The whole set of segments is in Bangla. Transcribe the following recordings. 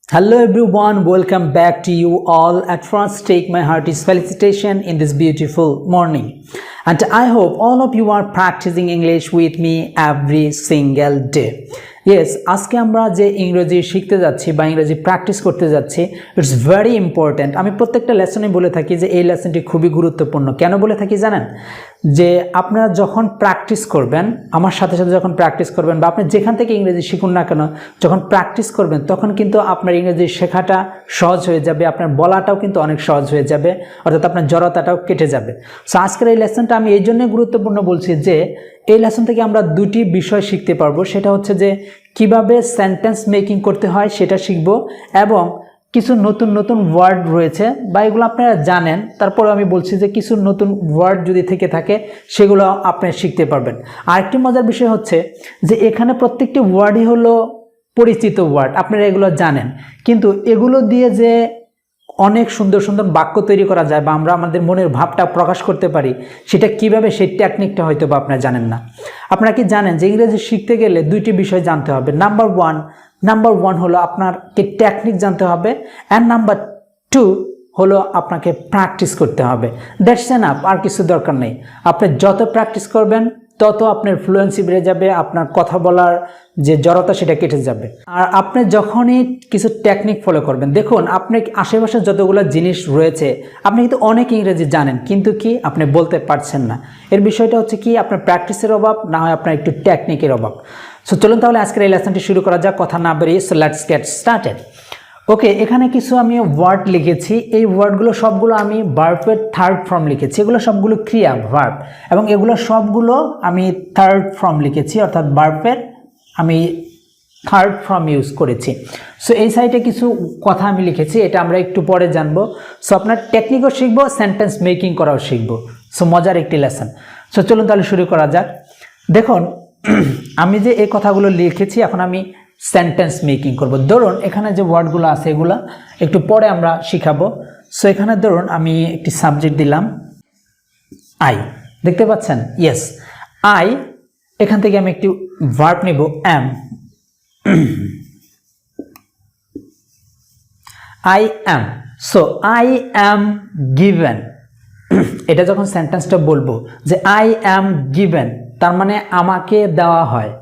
Hello everyone, welcome back to you all. At first, take my heartiest felicitation in this beautiful morning. And I hope all of you are practicing English with me every single day. Yes, আজকে আমরা যে ইংরেজি শিখতে যাচ্ছি বা ইংরেজি প্র্যাকটিস করতে যাচ্ছি, ইটস ভেরি ইম্পর্ট্যান্ট। আমি প্রত্যেকটা লেসনে বলে থাকি যে এই লেসনটি খুবই গুরুত্বপূর্ণ। কেন বলে থাকি জানেন? যে আপনারা যখন প্র্যাকটিস করবেন, আমার সাথে সাথে যখন প্র্যাকটিস করবেন বা আপনি যেখান থেকে ইংরেজি শিখুন না কেন, যখন প্র্যাকটিস করবেন তখন কিন্তু আপনার ইংরেজি শেখাটা সহজ হয়ে যাবে, আপনার বলাটাও কিন্তু অনেক সহজ হয়ে যাবে, অর্থাৎ আপনার জড়তাটাও কেটে যাবে। সো আজকের এই লেসনটা আমি এই জন্যই গুরুত্বপূর্ণ বলছি যে এই লেসন থেকে আমরা দুটি বিষয় শিখতে পারবো। সেটা হচ্ছে যে কিভাবে সেন্টেন্স মেকিং করতে হয় সেটা শিখব, এবং কিছু নতুন নতুন ওয়ার্ড রয়েছে বা এগুলো আপনারা জানেন, তারপরে আমি বলছি যে কিছু নতুন ওয়ার্ড যদি থেকে থাকে সেগুলো আপনি শিখতে পারবেন। আরেকটি মজার বিষয় হচ্ছে যে এখানে প্রত্যেকটি ওয়ার্ডই হলো পরিচিত ওয়ার্ড, আপনারা এগুলো জানেন, কিন্তু এগুলো দিয়ে যে অনেক সুন্দর সুন্দর বাক্য তৈরি করা যায় বা আমরা আমাদের মনের ভাবটা প্রকাশ করতে পারি, সেটা কিভাবে, সেই টেকনিকটা হয়তো বা আপনারা জানেন না। আপনারা কি জানেন যে ইংরেজি শিখতে গেলে দুইটি বিষয় জানতে হবে। নাম্বার ওয়ান হলো আপনাকে টেকনিক জানতে হবে, অ্যান্ড নাম্বার টু হলো আপনাকে প্র্যাকটিস করতে হবে। দ্যাটস এনাফ, আর কিছু দরকার নেই। আপনি যত প্র্যাকটিস করবেন তত আপনার ফ্লুয়েন্সি বেড়ে যাবে, আপনার কথা বলার যে জড়তা সেটা কেটে যাবে। আর আপনি যখনই কিছু টেকনিক ফলো করবেন, দেখুন আপনি আশেপাশে যতগুলো জিনিস রয়েছে আপনি কিন্তু অনেক ইংরেজি জানেন, কিন্তু কি আপনি বলতে পারছেন না। এর বিষয়টা হচ্ছে কি আপনার প্র্যাকটিসের অভাব, না হয় আপনার একটু টেকনিকের অভাব। সো চলুন তাহলে আজকের এই লেসনটি শুরু করা যাক, কথা না বেরিয়ে। So let's get started. Okay, এখানে কিছু আমি ওয়ার্ড লিখেছি। এই ওয়ার্ডগুলো সবগুলো আমি ভার্বের থার্ড ফর্ম লিখেছি। এগুলো সবগুলো ক্রিয়া, ভার্ব, এবং এগুলো সবগুলো আমি থার্ড ফর্ম লিখেছি, অর্থাৎ ভার্বের আমি থার্ড ফর্ম ইউজ করেছি। সো এই সাইডে কিছু কথা আমি লিখেছি, এটা আমরা একটু পরে জানবো। সো আপনার টেকনিকও শিখবো, সেন্টেন্স মেকিং করাও শিখবো। সো মজার একটি লেসন। সো চলুন তাহলে শুরু করা যাক। দেখুন আমি যে এই কথাগুলো লিখেছি, এখন আমি সেন্টেন্স মেকিং করব। ধরুন এখানে যে ওয়ার্ডগুলো আছে এগুলো একটু পরে আমরা শিখাবো। সো এখানে ধরুন আমি একটি সাবজেক্ট দিলাম আই, দেখতে পাচ্ছেন? Yes, I. এখান থেকে আমি একটি ভার্ব নিব, am. I am. So I am given. এটা যখন সেন্টেন্সটা বলবো যে আই অ্যাম গিভেন, তার মানে আমাকে দেওয়া হয়।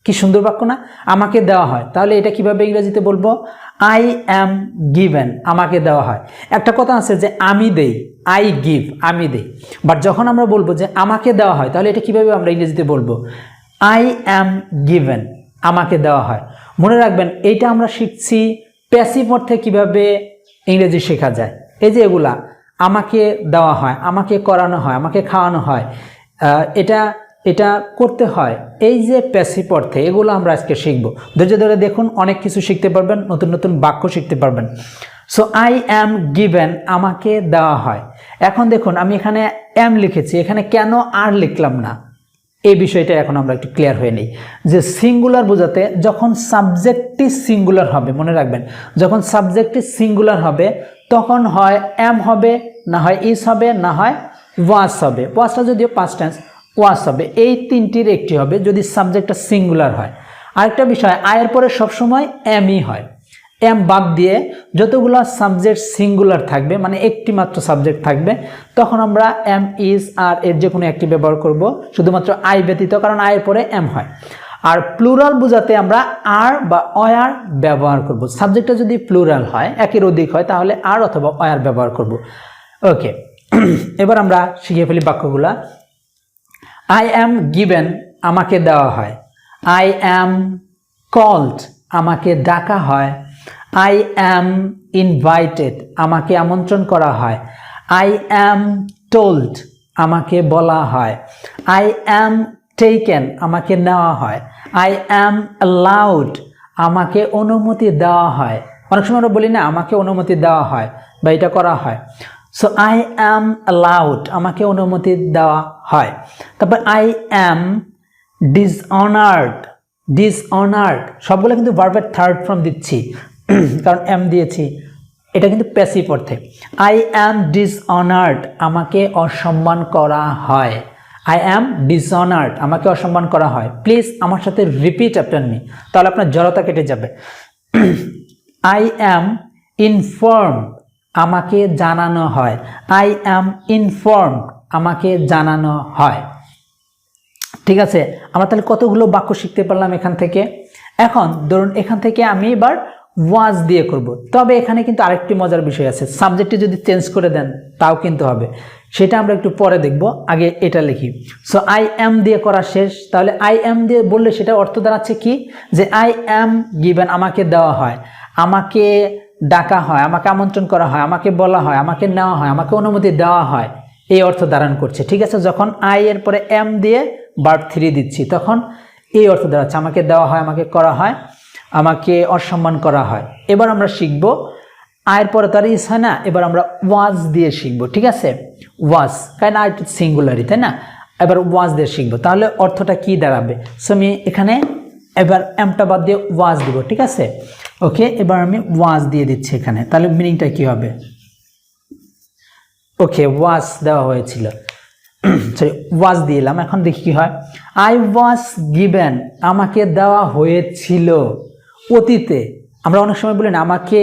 কি সুন্দর বাক্য না? আমাকে দেওয়া হয়। তাহলে এটা কিভাবে ইংরেজিতে বলবো? আই অ্যাম গিভেন, আমাকে দেওয়া হয়। একটা কথা আছে যে আমি দেই, আই গিভ, আমি দেই। বাট যখন আমরা বলবো যে আমাকে দেওয়া হয়, তাহলে এটা কিভাবে আমরা ইংরেজিতে বলবো? আই অ্যাম গিভেন, আমাকে দেওয়া হয়। মনে রাখবেন, এইটা আমরা শিখছি প্যাসিভ অর্থে কিভাবে ইংরেজি শেখা যায়। এই যে এগুলা আমাকে দেওয়া হয়, আমাকে করানো হয়, আমাকে খাওয়ানো হয়, এটা করতে হয়, এই যে প্যাসিভ অর্থে, এগুলো আমরা আজকে শিখব। ধৈর্য ধরে দেখুন, অনেক কিছু শিখতে পারবেন, নতুন নতুন বাক্য শিখতে পারবেন। সো আই অ্যাম গিভেন, আমাকে দেওয়া হয়। এখন দেখুন আমি এখানে অ্যাম লিখেছি, এখানে কেন আর লিখলাম না, এই বিষয়টা এখন আমরা একটু ক্লিয়ার হয়ে নিই। যে সিঙ্গুলার বোঝাতে যখন সাবজেক্টটি সিঙ্গুলার হবে, মনে রাখবেন, যখন সাবজেক্টটি সিঙ্গুলার হবে তখন হয় অ্যাম হবে, না হয় ইজ হবে, না হয় ওয়াজ হবে। ওয়াজটা যদিও পাস্ট টেন্স, ওয়াজ হবে। এই তিনটির একটি হবে যদি সাবজেক্টটা সিঙ্গুলার হয়। আরেকটা বিষয়, আয়ের পরে সবসময় এমই হয়। এম বাদ দিয়ে যতগুলো সাবজেক্ট সিঙ্গুলার থাকবে, মানে একটি মাত্র সাবজেক্ট থাকবে, তখন আমরা এম, ইজ আর এর যে কোনো একটি ব্যবহার করব, শুধুমাত্র আই ব্যতীত, কারণ আয়ের পরে এম হয়। আর প্লুরাল বোঝাতে আমরা আর বা অয়ার ব্যবহার করব। সাবজেক্টটা যদি প্লুরাল হয়, একের অধিক হয়, তাহলে আর অথবা অয়ার ব্যবহার করব। ওকে, এবার আমরা শিখে ফেলি বাক্যগুলা। আই অ্যাম গিভেন, আমাকে দেওয়া হয়। আই অ্যাম কল্ড, আমাকে ডাকা হয়। আই অ্যাম ইনভাইটেড, আমাকে আমন্ত্রণ করা হয়। আই অ্যাম টোল্ড, আমাকে বলা হয়। আই অ্যাম টেকেন, আমাকে নেওয়া হয়। আই অ্যাম অ্যালাউড, আমাকে অনুমতি দেওয়া হয়। অনেক সময় আমরা বলি না আমাকে অনুমতি দেওয়া হয় বা এটা করা হয়। সো আই অ্যাম অ্যালাউড, আমাকে অনুমতি দেওয়া হয়। তারপর আই অ্যাম ডিসঅনার্ড। সবগুলো কিন্তু ভার্বের থার্ড ফর্ম দিচ্ছি, কারণ এম দিয়েছি, এটা কিন্তু প্যাসিভ অর্থে। আই অ্যাম ডিসঅনার্ড, আমাকে অসম্মান করা হয়। আই অ্যাম ডিসঅনার্ড, আমাকে অসম্মান করা হয়। প্লিজ আমার সাথে রিপিট আফটার মি, তাহলে আপনার জড়তা কেটে যাবে। আই অ্যাম ইনফর্মড, আমাকে জানানো হয়। আই অ্যাম ইনফর্মড, আমাকে জানানো হয়। ঠিক আছে, আমরা তাহলে কতগুলো বাক্য শিখতে পারলাম এখান থেকে। এখন ধরুন এখান থেকে আমি এবার ওয়াজ দিয়ে করব, তবে এখানে কিন্তু আরেকটি মজার বিষয় আছে, সাবজেক্টটি যদি চেঞ্জ করে দেন তাও কিন্তু হবে, সেটা আমরা একটু পরে দেখব, আগে এটা লিখি। সো আই অ্যাম দিয়ে করা শেষ, তাহলে আই অ্যাম দিয়ে বললে সেটা অর্থ দাঁড়াচ্ছে কি, যে আই অ্যাম গিভেন, আমাকে দেওয়া হয়, আমাকে ডাকা হয়, আমাকে আমন্ত্রণ করা হয়, আমাকে বলা হয়, আমাকে নেওয়া হয়, আমাকে অনুমতি দেওয়া হয়, এই অর্থ ধারণ করছে। ঠিক আছে, যখন আই এর পরে এম দিয়ে ভার্ব 3 দিচ্ছি তখন এই অর্থ দাঁড়াচ্ছে, আমাকে দেওয়া হয়, আমাকে করা হয়, আমাকে অসম্মান করা হয়। এবার আমরা শিখব, আয়ের পরে তার ইস হয় না, এবার আমরা ওয়াজ দিয়ে শিখব। ঠিক আছে, ওয়াজ, কারণ আই টু সিঙ্গুলারি, তাই না, এবার ওয়াজ দিয়ে শিখব, তাহলে অর্থটা কি দাঁড়াবে। সো আমি এখানে এবার এমটা বাদ দিয়ে ওয়াজ দিব। ঠিক আছে, ওকে, এবার আমি ওয়াজ দিয়ে দিচ্ছি এখানে, তাহলে মিনিংটা কি হবে। ওকে, ওয়াজ দেওয়া হয়েছিল, সরি ওয়াজ দিলাম, এখন দেখি কি হয়। আই ওয়াজ গিভেন, আমাকে দেওয়া হয়েছিল। অতীতে আমরা অনেক সময় বলি না, আমাকে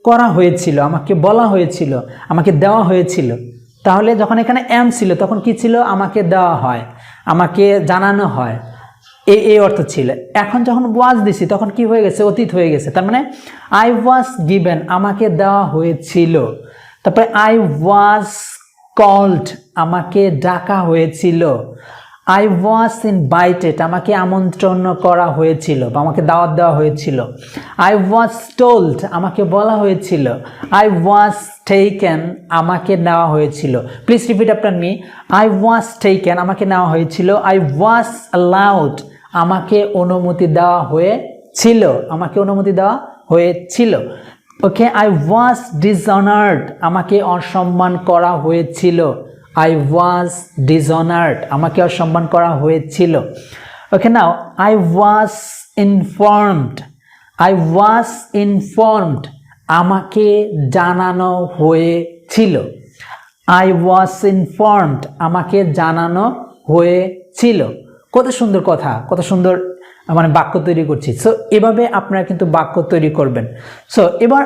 করা হয়েছিল, আমাকে বলা হয়েছিল, আমাকে দেওয়া হয়েছিল, তাহলে যখন এখানে এম ছিল তখন কি ছিল, আমাকে দেওয়া হয়, আমাকে জানানো হয়, এই অর্থ ছিল। এখন যখন ওয়াজ দিছি তখন কি হয়ে গেছে, অতীত হয়ে গেছে, তার মানে আই ওয়াজ গিভেন, আমাকে দেওয়া হয়েছিল। তারপরে আই ওয়াজ কল্ড, আমাকে ডাকা হয়েছিল। আই ওয়াজ ইনভাইটেড, আমাকে আমন্ত্রণ করা হয়েছিল বা আমাকে দাওয়াত দেওয়া হয়েছিল। আই ওয়াজ টোল্ড, আমাকে বলা হয়েছিল। আই ওয়াজ টেকেন, আমাকে নেওয়া হয়েছিল। Please repeat after me. I was taken, আমাকে নেওয়া হয়েছিল। আই ওয়াজ অ্যালাউড, আমাকে অনুমতি দেওয়া হয়েছিল, আমাকে অনুমতি দেওয়া হয়েছিল। ওকে, আই ওয়াজ ডিসঅনার্ড, আমাকে অসম্মান করা হয়েছিল। আই ওয়াজ ডিসঅনার্ড, আমাকে অসম্মান করা হয়েছিল। Okay, now I was informed, I was informed, আমাকে জানানো হয়েছিল। আই ওয়াজ ইনফর্মড, আমাকে জানানো হয়েছিল। কত সুন্দর কথা, কত সুন্দর মানে বাক্য তৈরি করছি। সো এভাবে আপনারা কিন্তু বাক্য তৈরি করবেন। সো এবার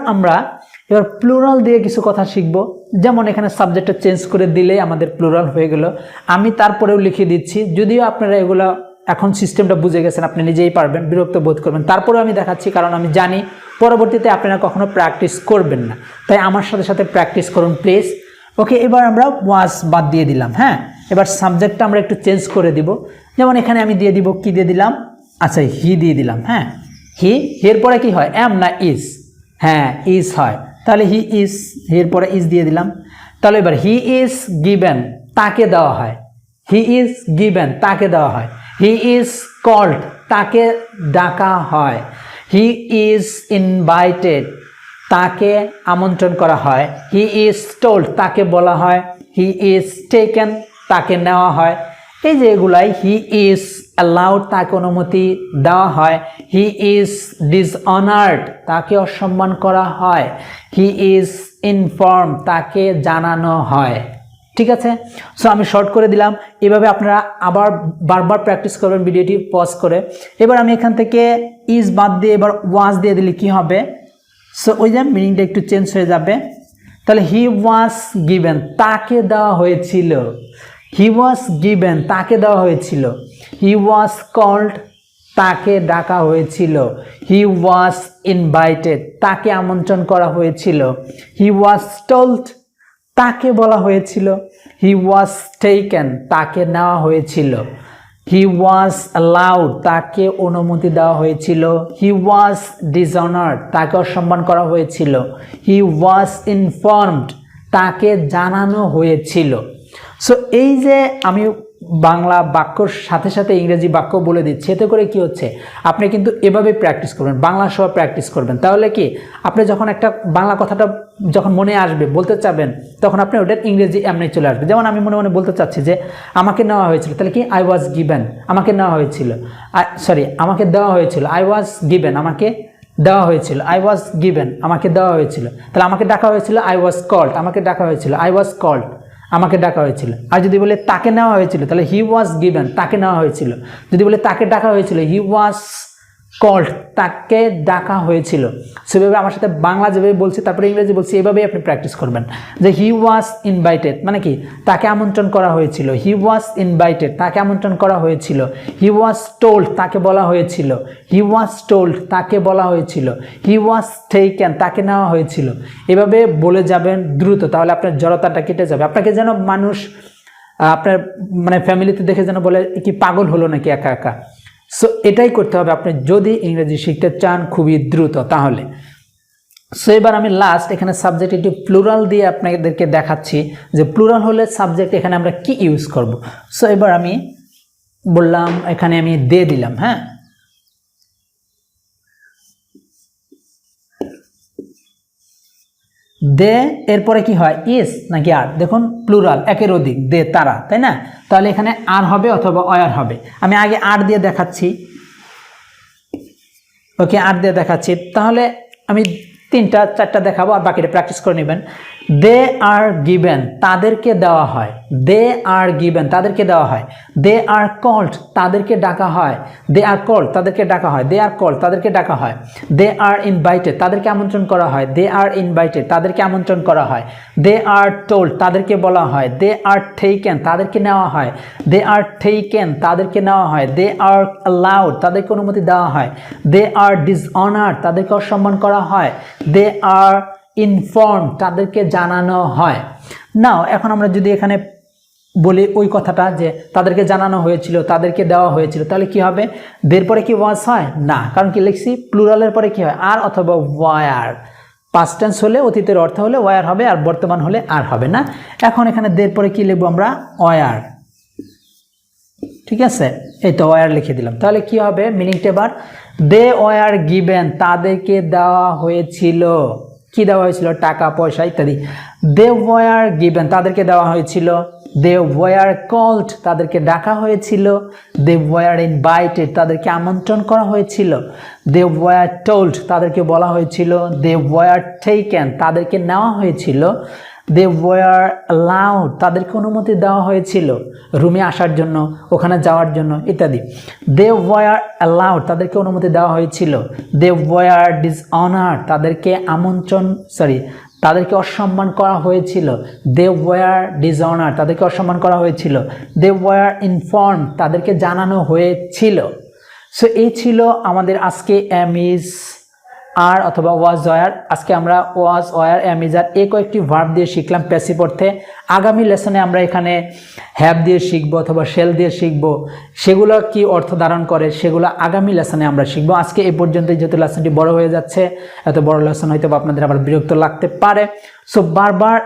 প্লুরাল দিয়ে কিছু কথা শিখব। যেমন এখানে সাবজেক্টটা চেঞ্জ করে দিলে আমাদের প্লুরাল হয়ে গেল, আমি তারপরেও লিখে দিচ্ছি। যদিও আপনারা এগুলো এখন সিস্টেমটা বুঝে গেছেন, আপনি নিজেই পারবেন, বিরক্ত বোধ করবেন, তারপরেও আমি দেখাচ্ছি, কারণ আমি জানি পরবর্তীতে আপনারা কখনো প্র্যাকটিস করবেন না, তাই আমার সাথে সাথে প্র্যাকটিস করুন প্লিজ। ওকে, এবার আমরা ওয়াজ বাদ দিয়ে দিলাম। হ্যাঁ, এবার সাবজেক্টটা আমরা একটু চেঞ্জ করে দিব। যেমন এখানে আমি দিয়ে দিব, কি দিয়ে দিলাম, আচ্ছা হি দিয়ে দিলাম। হ্যাঁ, হি, এর পরে কি হয়, এম না ইজ, হ্যাঁ ইজ হয়, তাহলে হি ইজ, এর পরে ইজ দিয়ে দিলাম। তাহলে এবার হি ইজ গিভেন, তাকে দেওয়া হয়। হি ইজ গিভেন, তাকে দেওয়া হয়। হি ইজ কল্ড, তাকে ডাকা হয়। হি ইজ ইনভাইটেড, তাকে আমন্ত্রণ করা হয়। হি ইজ টোল্ড, তাকে বলা হয়। হি ইজ টেকেন, তাকে নেওয়া হয়। এই যে এগুলাই, হি ইজ অ্যালাউড, তাকে অনুমতি দেওয়া হয়। হি ইজ ডিসঅনার্ড, তাকে অসম্মান করা হয়। হি ইজ ইনফর্ম, তাকে জানানো হয়। ঠিক আছে, সো আমি শর্ট করে দিলাম। এভাবে আপনারা আবার বারবার প্র্যাকটিস করবেন ভিডিওটি পজ করে। এবার আমি এখান থেকে ইজ বাদ দিয়ে এবার ওয়াজ দিয়ে দিলে কি হবে, সো ওই যে মিনিংটা একটু চেঞ্জ হয়ে যাবে। তাহলে হি ওয়াজ গিভেন, তাকে দেওয়া হয়েছিল। হি ওয়াজ গিভেন, তাকে দেওয়া হয়েছিল। হি ওয়াজ কল্ড, তাকে ডাকা হয়েছিল। হি ওয়াজ ইনভাইটেড, তাকে আমন্ত্রণ করা হয়েছিল। হি ওয়াজ টোল্ড, তাকে বলা হয়েছিল। হি ওয়াজ টেকেন, তাকে নেওয়া হয়েছিল। হি ওয়াজ অ্যালাউড, তাকে অনুমতি দেওয়া হয়েছিল। হি ওয়াজ ডিসঅনার্ড, তাকে অসম্মান করা হয়েছিল। হি ওয়াজ ইনফর্মড, তাকে জানানো হয়েছিল। সো এই যে আমি বাংলা বাক্যর সাথে সাথে ইংরেজি বাক্য বলে দিচ্ছি, এতে করে কি হচ্ছে, আপনি কিন্তু এভাবে প্র্যাকটিস করবেন, বাংলা সহ প্র্যাকটিস করবেন। তাহলে কি, আপনি যখন একটা বাংলা কথাটা যখন মনে আসবে, বলতে চাবেন, তখন আপনি ওটার ইংরেজি এমনি চলে আসবে। যেমন আমি মনে মনে বলতে চাচ্ছি যে আমাকে নেওয়া হয়েছিল, তাহলে কি, আই ওয়াজ গিভেন, আমাকে নেওয়া হয়েছিল। আমাকে দেওয়া হয়েছিল, আই ওয়াজ গিভেন, আমাকে দেওয়া হয়েছিল। আই ওয়াজ গিভেন, আমাকে দেওয়া হয়েছিল। তাহলে আমাকে ডাকা হয়েছিল, আই ওয়াজ কল্ড, আমাকে ডাকা হয়েছিল। আই ওয়াজ কল্ড, আমাকে ডাকা হয়েছিল। আর যদি বলে তাকে নেওয়া হয়েছিল, তাহলে হি ওয়াজ গিভেন, তাকে নেওয়া হয়েছিল। যদি বলে তাকে ডাকা হয়েছিল, হি ওয়াজ কল্ড, তাকে ডাকা হয়েছিল। সেভাবে আমার সাথে বাংলা যেভাবে বলছি তারপরে ইংরেজি বলছি, এভাবেই আপনি প্র্যাকটিস করবেন। যে হি ওয়াজ ইনভাইটেড মানে কি, তাকে আমন্ত্রণ করা হয়েছিল। হি ওয়াজ ইনভাইটেড, তাকে আমন্ত্রণ করা হয়েছিল। হি ওয়াজ টোল্ড, তাকে বলা হয়েছিল। হি ওয়াজ টোল্ড, তাকে বলা হয়েছিল। হি ওয়াজ টেকেন, তাকে নেওয়া হয়েছিল। এভাবে বলে যাবেন দ্রুত, তাহলে আপনার জড়তাটা কেটে যাবে। আপনাকে যেন মানুষ আপনার মানে ফ্যামিলিতে দেখে যেন বলে কি পাগল হলো নাকি একা একা। সো এটাই করতে হবে আপনি যদি ইংরেজি শিখতে চান খুবই দ্রুত তাহলে। সো এবার আমি লাস্ট এখানে সাবজেক্ট একটু প্লুরাল দিয়ে আপনাদেরকে দেখাচ্ছি যে প্লুরাল হলে সাবজেক্ট এখানে আমরা কি ইউজ করব। সো এবার আমি বললাম, এখানে আমি দে দিলাম, হ্যাঁ, দে এরপরে কি হয়, ইস নাকি আর, দেখুন প্লুরাল একের অধিক, দে তারা, তাই না, তাহলে এখানে আর হবে অথবা অয়ার হবে। আমি আগে আর দিয়ে দেখাচ্ছি, ওকে আর দিয়ে দেখাচ্ছি, তাহলে আমি 3টা 4টা দেখাবো আর বাকিটা প্র্যাকটিস করে নেবেন। দে আর গিভেন, তাদেরকে দেওয়া হয়। দে আর গিভেন, তাদেরকে দেওয়া হয়। দে আর কল্ড, তাদেরকে ডাকা হয়। দে আর কল্ড, তাদেরকে ডাকা হয়। দে আর কল্ড, তাদেরকে ডাকা হয়। দে আর ইনভাইটেড, তাদেরকে আমন্ত্রণ করা হয়। দে আর ইনভাইটেড, তাদেরকে আমন্ত্রণ করা হয়। দে আর টোল্ড, তাদেরকে বলা হয়। দে আর টেকেন, তাদেরকে নেওয়া হয়। দে আর টেকেন, তাদেরকে নেওয়া হয়। দে আর অ্যালাউড, তাদেরকে অনুমতি দেওয়া হয়। দে আর ডিসঅনার্ড, তাদেরকে অসম্মান করা হয়। দে আর ইনফর্ম, তাদেরকে জানানো হয়। নাও এখন আমরা যদি এখানে বলি ওই কথাটা যে তাদেরকে জানানো হয়েছিল, তাদেরকে দেওয়া হয়েছিল, তাহলে কি হবে, দের পরে কি ওয়াজ হয় না, কারণ কি লিখছি প্লুরালের পরে কি হয় আর অথবা ওয়ার। পাস্ট টেন্স হলে অতীতের অর্থ হলে ওয়ার হবে আর বর্তমান হলে আর হবে না। এখন এখানে দের পরে কি লিখবো আমরা, ওয়ার, ঠিক আছে, এই তো ওয়ার লিখে দিলাম। তাহলে কি হবে মিনিংটা এবার, দে ওয়ার গিভেন, তাদেরকে দেওয়া হয়েছিল। কি দেওয়া হয়েছিল, টাকা পয়সা ইত্যাদি। দে ওয়ার গিভেন, তাদেরকে দেওয়া হয়েছিল। দে ওয়ার কল্ড, তাদেরকে ডাকা হয়েছিল। দে ওয়ার ইনভাইটেড, তাদেরকে আমন্ত্রণ করা হয়েছিল। দে ওয়ার টোল্ড, তাদেরকে বলা হয়েছিল। দে ওয়ার টেকেন, তাদেরকে নেওয়া হয়েছিল। দে ওয়ার অ্যালাউড, তাদেরকে অনুমতি দেওয়া হয়েছিল রুমে আসার জন্য, ওখানে যাওয়ার জন্য ইত্যাদি। দে ওয়ার অ্যালাউড, তাদেরকে অনুমতি দেওয়া হয়েছিল। দে ওয়ার ডিসঅনার্ড, তাদেরকে তাদেরকে অসম্মান করা হয়েছিল। দে ওয়ার ডিসঅনার্ড, তাদেরকে অসম্মান করা হয়েছিল। দে ওয়ার ইনফর্ম, তাদেরকে জানানো হয়েছিল। সো এই ছিল আমাদের আজকে এম ইজ আর অথবা ওয়াজ ওয়ার। আজকে আমরা ওয়াজ ওয়ার এম ইজ আর এই কয়েকটি ভার্ব দিয়ে শিখলাম প্যাসিভ অর্থে। আগামী লেসনে আমরা এখানে হ্যাভ দিয়ে শিখবো অথবা শেল দিয়ে শিখবো, সেগুলো কি অর্থ ধারণ করে সেগুলো আগামী লেসনে আমরা শিখবো। আজকে এই পর্যন্তই, যেহেতু লেসনটি বড় হয়ে যাচ্ছে, এত বড় লেসন হয়তো আপনাদের আবার বিরক্ত লাগতে পারে। সো বারবার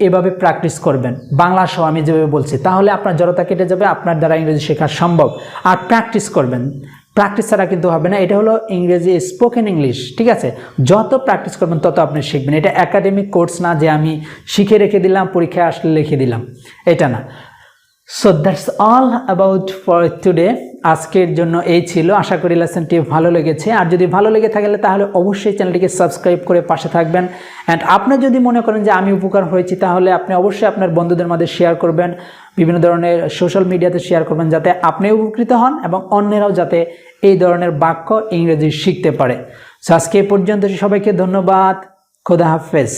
এইভাবে প্র্যাকটিস করবেন বাংলা সহ আমি যেভাবে বলছি, তাহলে আপনার জড়তা কেটে যাবে, আপনার দ্বারা ইংরেজি শেখা সম্ভব। আর প্র্যাকটিস করবেন, প্র্যাকটিস ছাড়া কিন্তু হবে না। এটা হলো ইংরেজি স্পোকেন ইংলিশ, ঠিক আছে, যত প্র্যাকটিস করবেন তত আপনি শিখবেন। এটা একাডেমিক কোর্স না যে আমি শিখে রেখে দিলাম, পরীক্ষায় আসলে লিখে দিলাম, এটা না। So that's all about for today. আজকের জন্য এই ছিল। আশা করি লেসনটি ভালো লেগেছে। আর যদি ভালো লেগে থাকে তাহলে অবশ্যই চ্যানেলটিকে সাবস্ক্রাইব করে পাশে থাকবেন। অ্যান্ড আপনি যদি মনে করেন যে আমি উপকার হয়েছি, তাহলে আপনি অবশ্যই আপনার বন্ধুদের মধ্যে শেয়ার করবেন, বিভিন্ন ধরনের সোশ্যাল মিডিয়াতে শেয়ার করবেন, যাতে আপনিও উপকৃত হন এবং অন্যরাও যাতে এই ধরনের বাক্য ইংরেজি শিখতে পারে। সো আজকে এই পর্যন্ত, সবাইকে ধন্যবাদ। খোদা হাফেজ।